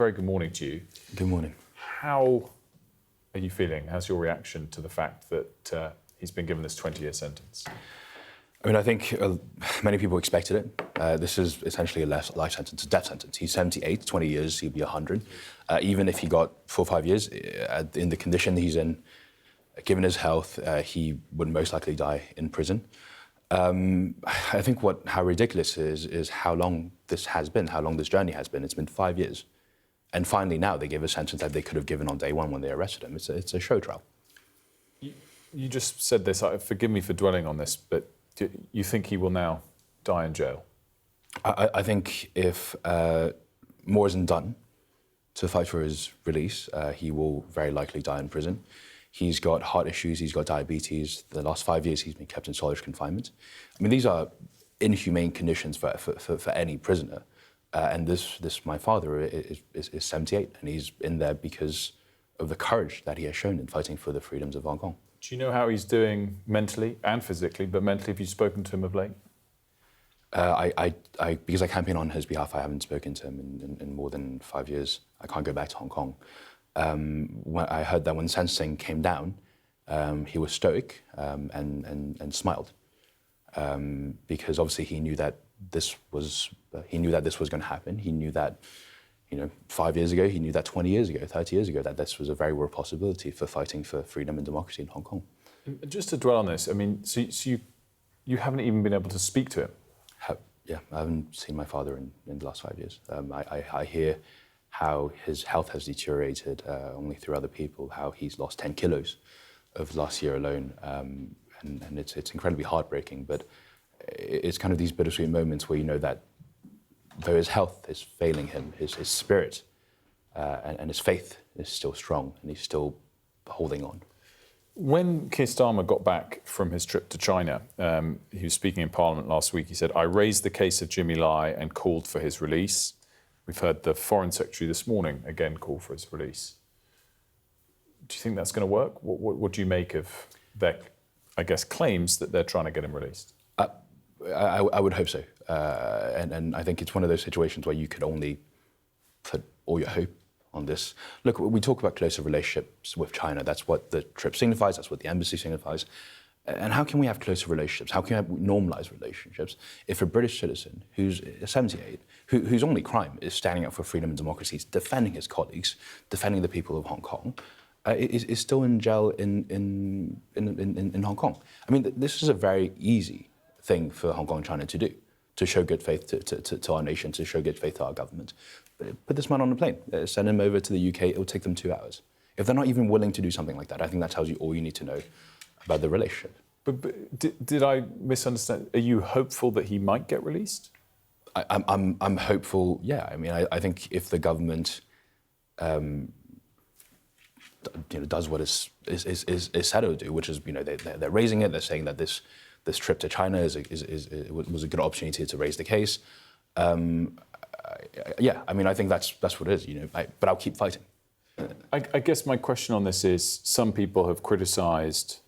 Very good morning to you. Good morning. How are you feeling? How's your reaction to the fact that he's been given this 20-year sentence? I mean, I think many people expected it. This is essentially a life sentence, a death sentence. He's 78, 20 years, he'll be 100. Even if he got 4 or 5 years, in the condition he's in, given his health, he would most likely die in prison. I think how ridiculous it is how long this has been, how long this journey has been. It's been 5 years. And finally now they give a sentence that they could have given on day one when they arrested him. It's a show trial. You just said this, forgive me for dwelling on this, but do you think he will now die in jail? I think if more isn't done to fight for his release, he will very likely die in prison. He's got heart issues, he's got diabetes. The last 5 years he's been kept in solitary confinement. I mean, these are inhumane conditions for any prisoner. And my father is 78, and he's in there because of the courage that he has shown in fighting for the freedoms of Hong Kong. Do you know how he's doing mentally and physically, but mentally, have you spoken to him of late? Because I campaign on his behalf, I haven't spoken to him in more than 5 years. I can't go back to Hong Kong. When I heard that when sentencing came down, he was stoic and smiled, because obviously he knew that this was going to happen. He knew that, 5 years ago, he knew that 20 years ago, 30 years ago, that this was a very real possibility for fighting for freedom and democracy in Hong Kong. Just to dwell on this, I mean, so you haven't even been able to speak to him? Yeah, I haven't seen my father in the last 5 years. I hear how his health has deteriorated only through other people, how he's lost 10 kilos over the last year alone, and it's incredibly heartbreaking, but it's kind of these bittersweet moments where you know that though his health is failing him, his spirit and his faith is still strong, and he's still holding on. When Keir Starmer got back from his trip to China, he was speaking in Parliament last week. He said, "I raised the case of Jimmy Lai and called for his release." We've heard the Foreign Secretary this morning again call for his release. Do you think that's going to work? What do you make of their, I guess, claims that they're trying to get him released? I would hope so. And I think it's one of those situations where you could only put all your hope on this. Look, we talk about closer relationships with China. That's what the trip signifies. That's what the embassy signifies. And how can we have closer relationships? How can we normalize relationships if a British citizen who's 78, whose only crime is standing up for freedom and democracy, defending his colleagues, defending the people of Hong Kong, is still in jail in Hong Kong? I mean, this is a very easy thing for Hong Kong and China to do, to show good faith to our nation, to show good faith to our government. Put this man on a plane, send him over to the UK, it will take them 2 hours. If they're not even willing to do something like that, I think that tells you all you need to know about the relationship. But did I misunderstand? Are you hopeful that he might get released? I'm hopeful, yeah. I mean, I think if the government does what is said it will do, which is, they're raising it, they're saying that this trip to China was a good opportunity to raise the case. Yeah, I mean, I think that's what it is, but I'll keep fighting. I guess my question on this is, some people have criticised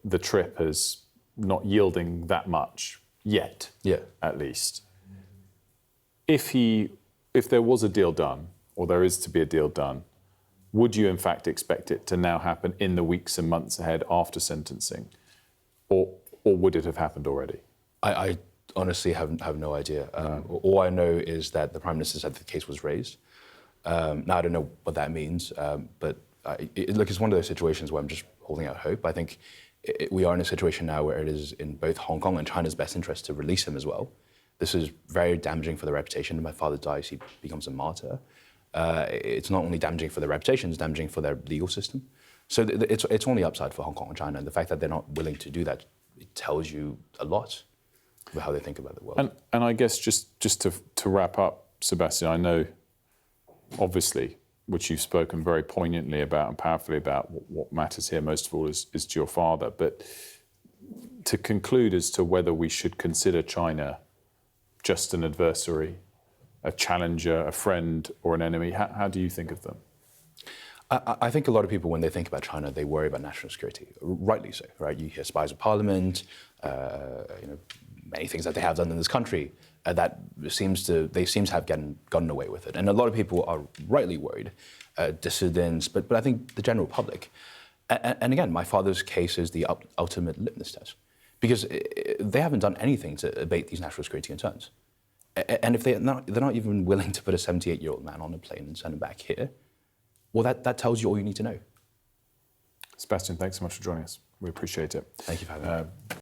the trip as not yielding that much yet, at least. If there was a deal done, or there is to be a deal done, would you in fact expect it to now happen in the weeks and months ahead after sentencing, or would it have happened already? I honestly have no idea. All I know is that the Prime Minister said the case was raised. Now, I don't know what that means, but look, it's one of those situations where I'm just holding out hope. I think we are in a situation now where it is in both Hong Kong and China's best interest to release him as well. This is very damaging for their reputation. If my father dies, he becomes a martyr. It's not only damaging for their reputation, it's damaging for their legal system. So it's only upside for Hong Kong and China, and the fact that they're not willing to do that, it tells you a lot about how they think about the world. And I guess just to wrap up, Sebastien, I know, obviously, which you've spoken very poignantly about and powerfully about, what matters here most of all is to your father. But to conclude as to whether we should consider China just an adversary, a challenger, a friend, or an enemy, how do you think of them? I think a lot of people, when they think about China, they worry about national security, rightly so, right? You hear spies of parliament, many things that they have done in this country. they seem to have gotten away with it. And a lot of people are rightly worried, dissidents, but I think the general public. And again, my father's case is the ultimate litmus test, because they haven't done anything to abate these national security concerns. And if they're not even willing to put a 78-year-old man on a plane and send him back here, well, that tells you all you need to know. Sebastien, thanks so much for joining us. We appreciate it. Thank you for having me.